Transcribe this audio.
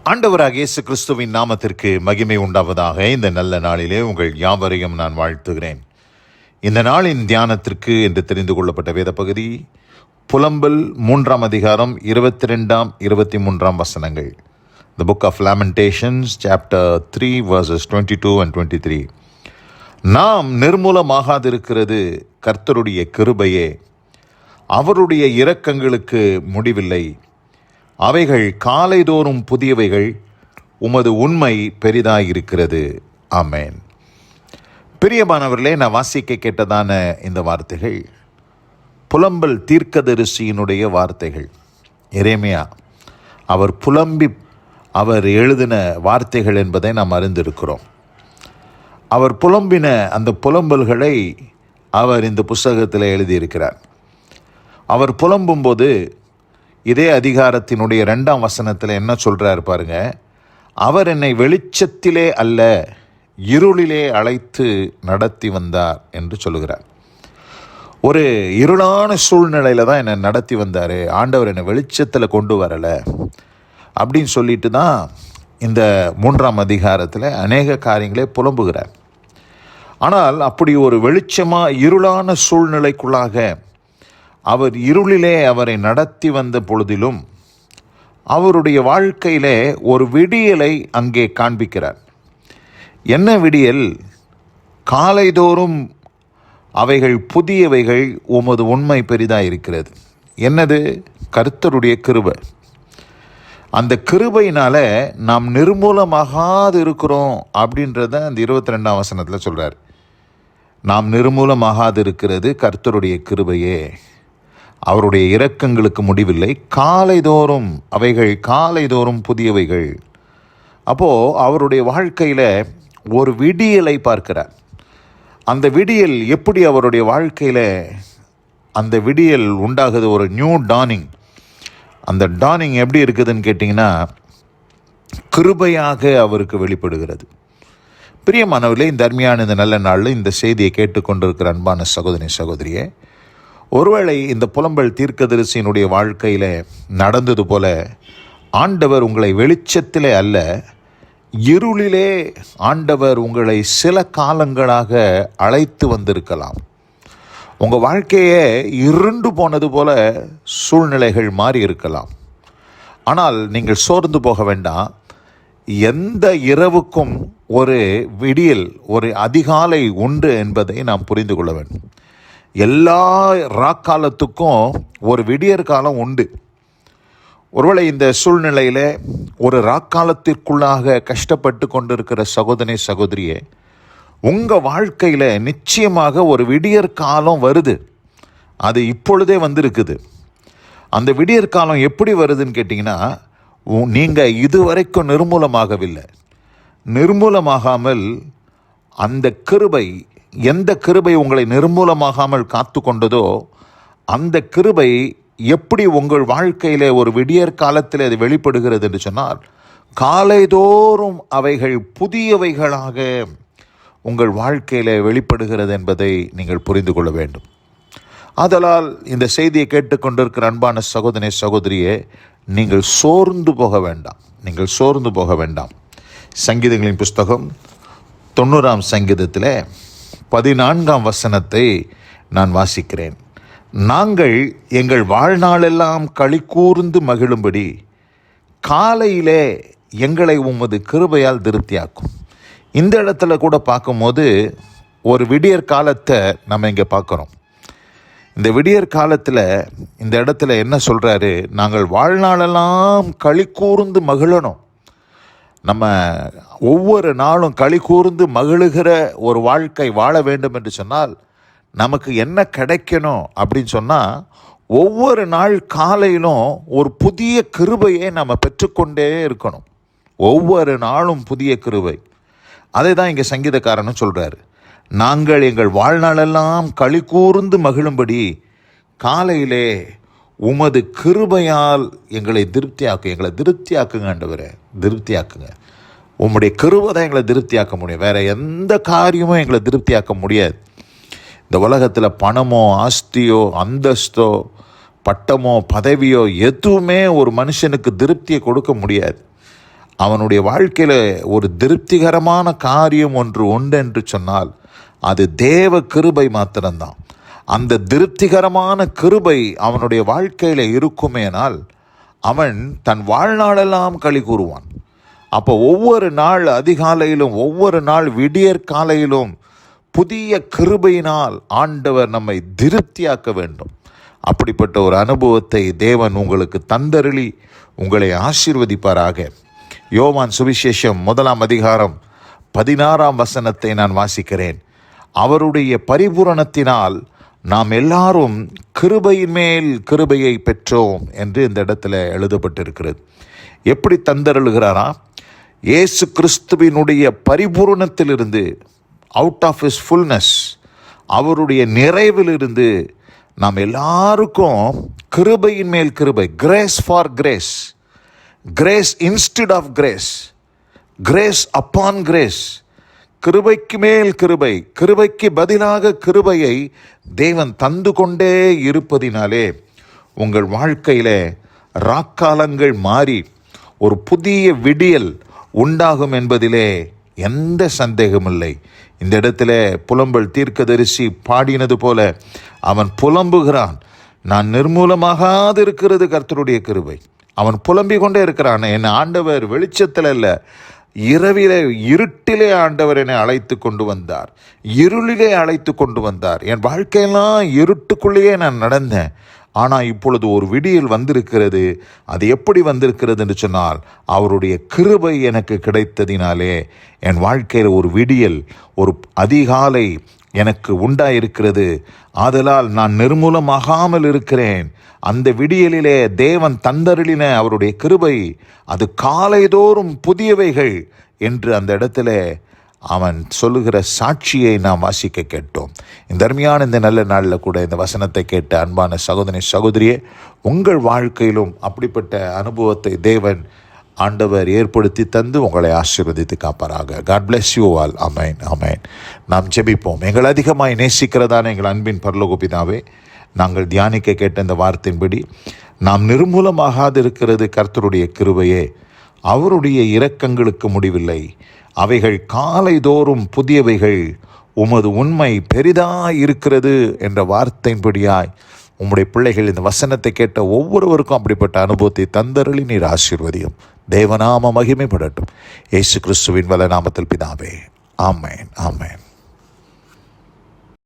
ஆண்டவராகிய இயேசு கிறிஸ்துவின் நாமத்திற்கு மகிமை உண்டாவதாக. இந்த நல்ல நாளிலே உங்கள் யாவரையும் நான் வாழ்த்துகிறேன். இந்த நாளின் தியானத்திற்கு என்று தெரிந்து கொள்ளப்பட்ட வேத பகுதி புலம்பல் 3 அதிகாரம் 22, 23 வசனங்கள். The book of Lamentations, chapter 3, verses 22 and 23. நாம் நிர்மூலமாகாதிருக்கிறது கர்த்தருடைய கிருபையே, அவருடைய இரக்கங்களுக்கு முடிவில்லை. அவைகள் காலைதோறும் புதியவைகள், உமது உண்மை பெரிதாயிருக்கிறது. ஆமென். பிரியமானவர்களே, நான் வாசிக்க கேட்டதான இந்த வார்த்தைகள் புலம்பல் தீர்க்கதரிசியினுடைய வார்த்தைகள். எரேமியா அவர் புலம்பி அவர் எழுதின வார்த்தைகள் என்பதை நாம் அறிந்திருக்கிறோம். அவர் புலம்பின அந்த புலம்பல்களை அவர் இந்த புஸ்தகத்தில் எழுதியிருக்கிறார். அவர் புலம்பும்போது இதே அதிகாரத்தினுடைய 2ஆம் வசனத்தில் என்ன சொல்கிறார் பாருங்க. அவர் என்னை வெளிச்சத்திலே அல்ல இருளிலே அழைத்து நடத்தி வந்தார் என்று சொல்லுகிறார். ஒரு இருளான சூழ்நிலையில் தான் என்னை நடத்தி வந்தார், ஆண்டவர் என்னை வெளிச்சத்தில் கொண்டு வரலை அப்படின்னு சொல்லிட்டு தான் இந்த 3ஆம் அதிகாரத்தில் அநேக காரியங்களே புலம்புகிறார். ஆனால் அப்படி ஒரு வெளிச்சமாக இருளான சூழ்நிலைக்குள்ளாக அவர் இருளிலே அவரை நடத்தி வந்த பொழுதிலும் அவருடைய வாழ்க்கையிலே ஒரு விடியலை அங்கே காண்பிக்கிறார். என்ன விடியல்? காலைதோறும் அவைகள் புதியவைகள், உமது உண்மை பெரிதாக இருக்கிறது. என்னது? கர்த்தருடைய கிருபை. அந்த கிருபையினால் நாம் நிர்மூலமாகாது இருக்கிறோம் அப்படின்றத அந்த 22ஆம் வசனத்தில் சொல்கிறார். நாம் நிர்மூலமாகாது இருக்கிறது கர்த்தருடைய கிருபையே, அவருடைய இரக்கங்களுக்கு முடிவில்லை. காலைதோறும் அவைகள் காலைதோறும் புதியவைகள். அப்போது அவருடைய வாழ்க்கையில் ஒரு விடியலை பார்க்கிறார். அந்த விடியல் எப்படி அவருடைய வாழ்க்கையில் அந்த விடியல் உண்டாகுது? ஒரு நியூ டார்னிங். அந்த டார்னிங் எப்படி இருக்குதுன்னு கேட்டிங்கன்னா, கிருபையாக அவருக்கு வெளிப்படுகிறது. பிரியமானவர்களே, இந்த அருமையான இந்த நல்ல நாளில் இந்த செய்தியை கேட்டுக்கொண்டிருக்கிற அன்பான சகோதரி சகோதரியே, ஒருவேளை இந்த புலம்பல் தீர்க்கதரிசியினுடைய வாழ்க்கையில் நடந்தது போல ஆண்டவர் உங்களை வெளிச்சத்திலே அல்ல இருளிலே ஆண்டவர் உங்களை சில காலங்களாக அழைத்து வந்திருக்கலாம். உங்கள் வாழ்க்கையே இருண்டு போனது போல சூழ்நிலைகள் மாறி இருக்கலாம். ஆனால் நீங்கள் சோர்ந்து போக வேண்டாம். எந்த இரவுக்கும் ஒரு விடியல், ஒரு அதிகாலை உண்டு என்பதை நாம் புரிந்து கொள்ள வேண்டும். எல்லா ராக்காலத்துக்கும் ஒரு விடியற் காலம் உண்டு. ஒருவேளை இந்த சூழ்நிலையில் ஒரு ராக்காலத்திற்குள்ளாக கஷ்டப்பட்டு கொண்டிருக்கிற சகோதரி சகோதரியே, உங்கள் வாழ்க்கையில் நிச்சயமாக ஒரு விடியற் காலம் வருது. அது இப்பொழுதே வந்திருக்குது. அந்த விடியற் காலம் எப்படி வருதுன்னு கேட்டிங்கன்னா, நீங்கள் இதுவரைக்கும் நிர்மூலமாகவில்லை. நிர்மூலமாகாமல் அந்த கிருபை, எந்த கிருபை உங்களை நிர்மூலமாகாமல் காத்து கொண்டதோ அந்த கிருபை எப்படி உங்கள் வாழ்க்கையில் ஒரு விடியற் காலத்தில் அது வெளிப்படுகிறது என்று சொன்னால், காலைதோறும் அவைகள் புதியவைகளாக உங்கள் வாழ்க்கையில் வெளிப்படுகிறது என்பதை நீங்கள் புரிந்து கொள்ள வேண்டும். ஆதலால் இந்த செய்தியை கேட்டுக்கொண்டிருக்கிற அன்பான சகோதரி சகோதரியே, நீங்கள் சோர்ந்து போக வேண்டாம். நீங்கள் சோர்ந்து போக வேண்டாம். சங்கீதங்களின் புஸ்தகம் 90ஆம் சங்கீதத்தில் 14ஆம் வசனத்தை நான் வாசிக்கிறேன். நாங்கள் எங்கள் வாழ்நாளெல்லாம் களி கூர்ந்து மகிழும்படி காலையிலே எங்களை உமது கிருபையால் திருப்தியாக்கும். இந்த இடத்துல கூட பார்க்கும்போது ஒரு விடியற் காலத்தை நம்ம இங்கே பார்க்குறோம். இந்த விடியற் காலத்தில் இந்த இடத்துல என்ன சொல்கிறாரு? நாங்கள் வாழ்நாளெல்லாம் களி கூர்ந்து மகிழணும். நம்ம ஒவ்வொரு நாளும் களி கூர்ந்து மகிழுகிற ஒரு வாழ்க்கை வாழ வேண்டும் என்று சொன்னால் நமக்கு என்ன கிடைக்கணும் அப்படின்னு சொன்னால், ஒவ்வொரு நாள் காலையிலும் ஒரு புதிய கிருபையை நம்ம பெற்றுக்கொண்டே இருக்கணும். ஒவ்வொரு நாளும் புதிய கிருபை. அதை தான் இங்கே சங்கீதக்காரனும் சொல்கிறாரு. நாங்கள் எங்கள் வாழ்நாளெல்லாம் களி கூர்ந்து மகிழும்படி காலையிலே உமது கிருபையால் எங்களை திருப்தியாக்குங்க ஆண்டவரே, திருப்தியாக்குங்க. உம்முடைய கிருபை தான் எங்களை திருப்தியாக்க முடியும். வேறு எந்த காரியமும் எங்களை திருப்தியாக்க முடியாது. இந்த உலகத்தில் பணமோ ஆஸ்தியோ அந்தஸ்தோ பட்டமோ பதவியோ எதுவுமே ஒரு மனுஷனுக்கு திருப்தியை கொடுக்க முடியாது. அவனுடைய வாழ்க்கையில் ஒரு திருப்திகரமான காரியம் ஒன்று உண்டு என்று சொன்னால் அது தேவ கிருபை மாத்திரம்தான். அந்த திருப்திகரமான கிருபை அவனுடைய வாழ்க்கையில் இருக்குமேனால் அவன் தன் வாழ்நாளெல்லாம் களி கூறுவான். அப்போ ஒவ்வொரு நாள் அதிகாலையிலும் ஒவ்வொரு நாள் விடியற் காலையிலும் புதிய கிருபையினால் ஆண்டவர் நம்மை திருப்தியாக்க வேண்டும். அப்படிப்பட்ட ஒரு அனுபவத்தை தேவன் உங்களுக்கு தந்தருளி உங்களை ஆசீர்வதிப்பாராக. யோவான் சுவிசேஷம் 1 அதிகாரம் 16 நான் வாசிக்கிறேன். அவருடைய பரிபூரணத்தினால் நாம் எல்லாரும் கிருபையின் மேல் கிருபையை பெற்றோம் என்று இந்த இடத்துல எழுதப்பட்டிருக்கிறது. எப்படி தந்தருளுகிறாரா? இயேசு கிறிஸ்துவினுடைய பரிபூரணத்திலிருந்து, அவுட் ஆஃப் ஹிஸ் ஃபுல்னஸ், அவருடைய நிறைவிலிருந்து நாம் எல்லாருக்கும் கிருபையின் மேல் கிருபை, grace for grace, grace instead of grace, grace upon grace, கிருபைக்கு மேல் கிருபை, கிருபைக்கு பதிலாக கிருபையை தேவன் தந்து கொண்டே இருப்பதினாலே உங்கள் வாழ்க்கையில் ராக்காலங்கள் மாறி ஒரு புதிய விடியல் உண்டாகும் என்பதிலே எந்த சந்தேகமில்லை. இந்த இடத்துல புலம்பல் தீர்க்கதரிசி பாடினது போல அவன் புலம்புகிறான், நான் நிர்மூலமாகாது இருக்கிறது கர்த்தருடைய கிருபை. அவன் புலம்பிக் கொண்டே இருக்கிறான். என் ஆண்டவர் வெளிச்சத்தில் அல்ல, இரவிலே இருட்டிலே ஆண்டவர் என்னை அழைத்து கொண்டு வந்தார், இருளிலே அழைத்து கொண்டு வந்தார். என் வாழ்க்கையெல்லாம் இருட்டுக்குள்ளேயே நான் நடந்தேன். ஆனால் இப்பொழுது ஒரு விடியல் வந்திருக்கிறது. அது எப்படி வந்திருக்கிறது என்று சொன்னால், அவருடைய கிருபை எனக்கு கிடைத்ததினாலே என் வாழ்க்கையில் ஒரு விடியல், ஒரு அதிகாலை எனக்கு உண்டாயிருக்கிறது. ஆதலால் நான் நிர்மூலமாகாமல் இருக்கிறேன். அந்த விடியலிலே தேவன் தந்தருளின அவருடைய கிருபை அது காலைதோறும் புதியவைகள் என்று அந்த இடத்துல அவன் சொல்லுகிற சாட்சியை நாம் வாசிக்க கேட்டோம். இந்த அருமையான இந்த நல்ல நாளில் கூட இந்த வசனத்தை கேட்ட அன்பான சகோதரி சகோதரியே, உங்கள் வாழ்க்கையிலும் அப்படிப்பட்ட அனுபவத்தை தேவன் ஆண்டவர் ஏற்படுத்தி தந்து உங்களை ஆசீர்வதித்து காப்பாராக. God bless you all. Amen, amen. நாம் ஜெபிப்போம். எங்கள் அதிகமாய் நேசிக்கிறதான எங்கள் அன்பின் பரலோக பிதாவே, நாங்கள் தியானிக்க கேட்ட இந்த வார்த்தையின்படி நாம் நிர்மூலமாகாது இருக்கிறது கர்த்தருடைய கிருபையே. அவருடைய இரக்கங்களுக்கு முடிவில்லை, அவைகள் காலைதோறும் புதியவைகள், உமது உண்மை பெரிதாய் இருக்கிறது என்ற வார்த்தையின்படியாய் உம்முடைய பிள்ளைகள் இந்த வசனத்தை கேட்ட ஒவ்வொருவருக்கும் அப்படிப்பட்ட அனுபவத்தை தந்தருளி நீர் ஆசீர்வதியும். தேவநாம மகிமைப்படட்டும். இயேசு கிறிஸ்துவின் வல்ல நாமத்தில் பிதாவே. ஆமென், ஆமென்.